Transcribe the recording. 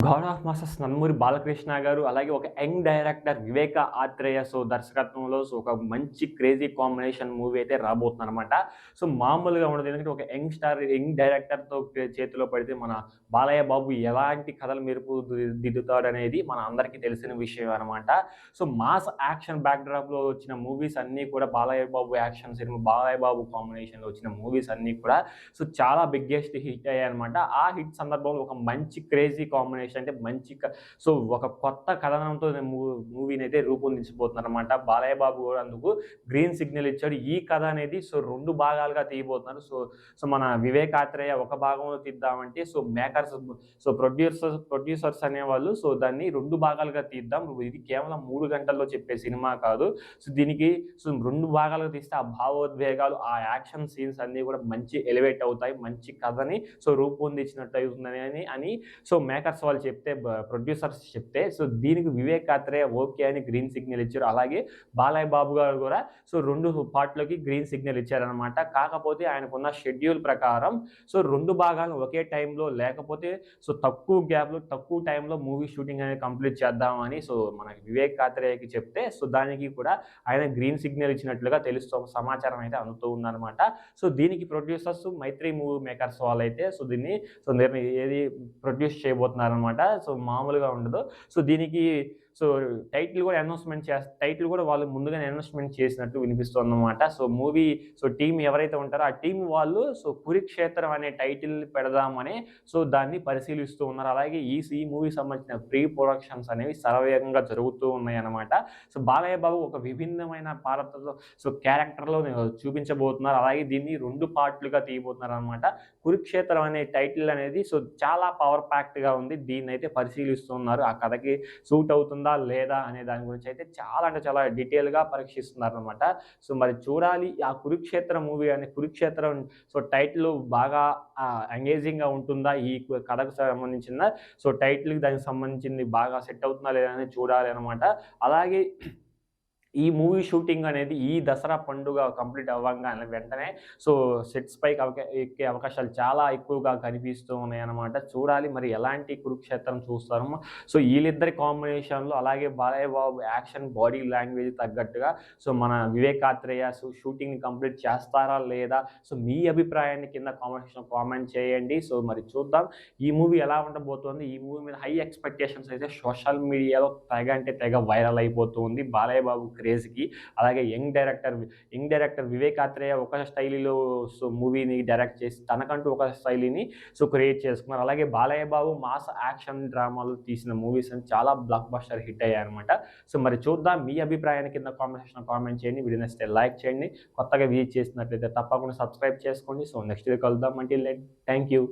'God of masters' Nandamuri Balakrishna గారు, అలాగే ఒక యంగ్ డైరెక్టర్ 'వివేక ఆత్రేయ' దర్శకత్వంలో ఒక మంచి క్రేజీ కాంబినేషన్ మూవీ అయితే రాబోతుందనమాట. మామూలుగా ఉండదు. ఎందుకంటే ఒక యంగ్ డైరెక్టర్‌తో చేతిలో పడితే మన బాలయ్య బాబు ఎలాంటి కథల మెరుపు దిద్దుతాడనేది మన అందరికీ తెలిసిన విషయం అనమాట. మాస్ యాక్షన్ బ్యాక్‌డ్రాప్‌లో వచ్చిన మూవీస్ అన్నీ కూడా బాలయ్య బాబు యాక్షన్ సినిమా, బాలయ్య బాబు కాంబినేషన్‌లో వచ్చిన మూవీస్ అన్నీ కూడా చాలా బిగ్గెస్ట్ హిట్ అయ్యాయన్నమాట. ఆ హిట్ సందర్భంలో ఒక మంచి క్రేజీ కాంబినేషన్ అంటే మంచి ఒక కొత్త కథనంతో మూవీనైతే రూపొందించబోతున్నారన్నమాట. బాలయ్య బాబు కూడా అందుకు గ్రీన్ సిగ్నల్ ఇచ్చాడు. ఈ కథ అనేది 2 భాగాలుగా తీయబోతున్నారు. మన వివేకాత్రేయ ఒక భాగంలో తీద్దామంటే మేకర్స్ ప్రొడ్యూసర్స్ అనేవాళ్ళు దాన్ని 2 భాగాలుగా తీద్దాం. ఇది కేవలం 3 గంటల్లో చెప్పే సినిమా కాదు. దీనికి 2 భాగాలుగా తీస్తే ఆ భావోద్వేగాలు, ఆ యాక్షన్ సీన్స్ అన్నీ కూడా మంచి ఎలివేట్ అవుతాయి. మంచి కథని రూపొందించినట్టు అవుతుందని మేకర్స్ వాళ్ళు చెప్తే ప్రొడ్యూసర్స్ చెప్తే దీనికి వివేక్ ఆత్రేయ ఓకే అని గ్రీన్ సిగ్నల్ ఇచ్చారు. అలాగే బాలయ్య బాబు గారు కూడా 2 పార్ట్‌లకి గ్రీన్ సిగ్నల్ ఇచ్చారనమాట. కాకపోతే ఆయనకున్న షెడ్యూల్ ప్రకారం 2 భాగాలు ఒకే టైంలో లేకపోతే తక్కువ గ్యాప్‌లో, తక్కువ టైంలో మూవీ షూటింగ్ అనేది కంప్లీట్ చేద్దామని మనకి వివేక్ ఆత్రేయకి చెప్తే దానికి కూడా ఆయన గ్రీన్ సిగ్నల్ ఇచ్చినట్లుగా సమాచారం అయితే అందుతూ ఉందనమాట. దీనికి ప్రొడ్యూసర్స్ మైత్రి మూవీ మేకర్స్ వాళ్ళైతే దీన్ని ఏది ప్రొడ్యూస్ చేయబోతున్నారనమాట. మామూలుగా ఉండదు. దీనికి టైటిల్ కూడా వాళ్ళు ముందుగానే అనౌన్స్‌మెంట్ చేసినట్టు వినిపిస్తోందనమాట. మూవీ టీమ్ ఎవరైతే ఉంటారో ఆ టీమ్ వాళ్ళు 'కురుక్షేత్రం' అనే టైటిల్ పెడదామని దాన్ని పరిశీలిస్తూ ఉన్నారు. అలాగే ఈ మూవీకి సంబంధించిన ప్రీ ప్రొడక్షన్స్ అనేవి శరవేగంగా జరుగుతూ ఉన్నాయన్నమాట. బాలయ్య బాబు ఒక విభిన్నమైన పాత్రలో క్యారెక్టర్‌లో చూపించబోతున్నారు. అలాగే దీన్ని 2 పార్ట్‌లుగా తీయబోతున్నారనమాట. 'కురుక్షేత్రం' అనే టైటిల్ అనేది చాలా పవర్ ప్యాక్డ్‌గా ఉంది. దీన్నైతే పరిశీలిస్తున్నారు. ఆ కథకి సూట్ అవుతుందా లేదా అనే దాని గురించి అయితే చాలా అంటే చాలా డీటెయిల్‌గా పరీక్షిస్తున్నారనమాట. మరి చూడాలి. ఆ 'కురుక్షేత్రం' మూవీ అనే 'కురుక్షేత్రం' టైటిల్ బాగా ఎంగేజింగ్‌గా ఉంటుందా? ఈ కథకు సంబంధించిన టైటిల్‌కి దానికి సంబంధించింది బాగా సెట్ అవుతుందా లేదా అనేది చూడాలి అనమాట. అలాగే ఈ మూవీ షూటింగ్ అనేది ఈ దసరా పండుగ కంప్లీట్ అవ్వంగానే వెంటనే సెట్స్ పైకి ఎక్కే అవకాశాలు చాలా ఎక్కువగా కనిపిస్తూ ఉన్నాయన్నమాట. చూడాలి మరి ఎలాంటి 'కురుక్షేత్రం' చూస్తారో. ఈళ్ళిద్దరి కాంబినేషన్‌లో అలాగే Balayya Babu action body language తగ్గట్టుగా మన వివేక్ ఆత్రేయ షూటింగ్‌ని కంప్లీట్ చేస్తారా లేదా? మీ అభిప్రాయాన్ని కింద కామెంట్ సెక్షన్‌లో కామెంట్ చేయండి. మరి చూద్దాం ఈ మూవీ ఎలా ఉండబోతోంది. ఈ మూవీ మీద హై ఎక్స్‌పెక్టేషన్స్ అయితే సోషల్ మీడియాలో తెగ అంటే తెగ వైరల్ అయిపోతూ ఉంది. బాలయ్య బాబు క్రేజ్‌కి. అలాగే యంగ్ డైరెక్టర్ వివేక్ ఆత్రేయ ఒక స్టైల్‌లో మూవీని డైరెక్ట్ చేసి తనకంటూ ఒక శైలిని క్రియేట్ చేసుకున్నారు. అలాగే బాలయ్య బాబు మాస్ యాక్షన్ డ్రామాలు తీసిన మూవీస్ అని చాలా బ్లాక్ బస్టర్ హిట్ అయ్యాయన్నమాట. మరి చూద్దాం. మీ అభిప్రాయాన్ని కింద కామెంట్ సెక్షన్‌లో కామెంట్ చేయండి. వీడియో నచ్చితే లైక్ చేయండి. కొత్తగా విజిట్ చేసినట్లయితే తప్పకుండా సబ్స్క్రైబ్ చేసుకోండి. నెక్స్ట్ వీడియో కలుద్దాం. Until then thank you.